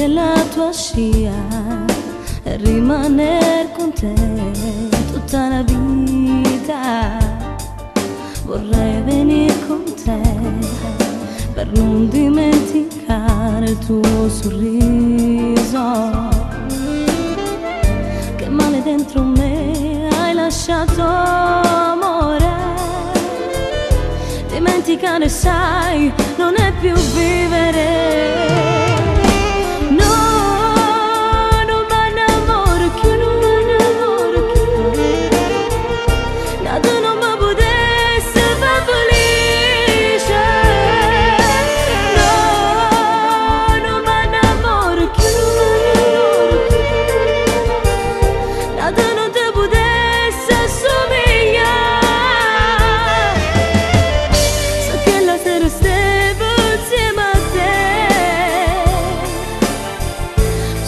seguire la tua scia e rimanere con te tutta la vita. Vorrei venire con te per non dimenticare il tuo sorriso. Che male dentro me hai lasciato, amore. Dimenticare, sai, non è più vivere.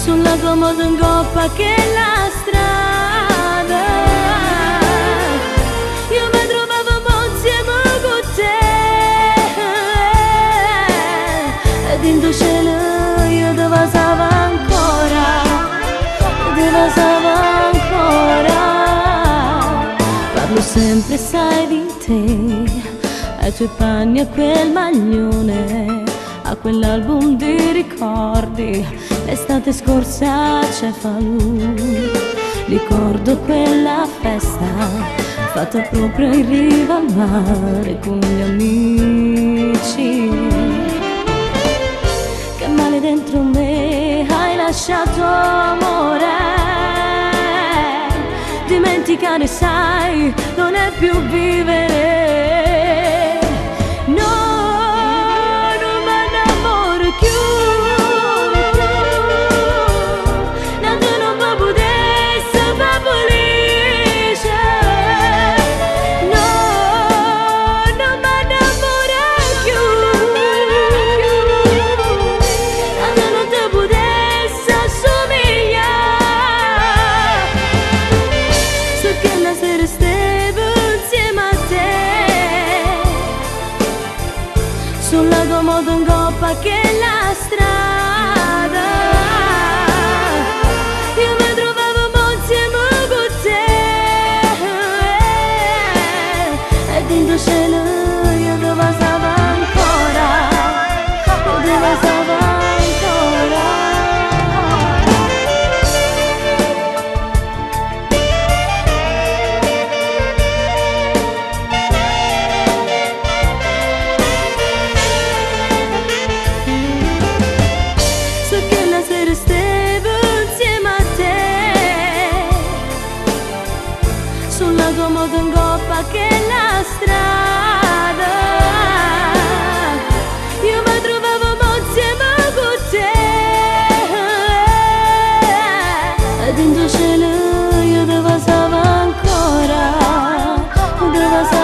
Sulla tua moto in coppa che la strada, io mi trovavo insieme con te, ed in tuo cielo io ti passavo ancora, ti passavo ancora. Parlo sempre, sai, di te, ai tuoi panni, a quel maglione, a quell'album di ricordi. L'estate scorsa c'è Falù, ricordo quella festa fatta proprio in riva al mare con gli amici. Che male dentro me hai lasciato, amore. Dimenticare, sai, non è più vivere. No. Sulla tua moto in coppa che la strada, io mi trovavo insieme con te, ed in tuo cielo io ti passavo ancora, io ti passavo ancora. Sulla tua moto in coppa che la strada, io mi trovavo insieme con te, ed in tuo cielo io ti passavo ancora, ti passavo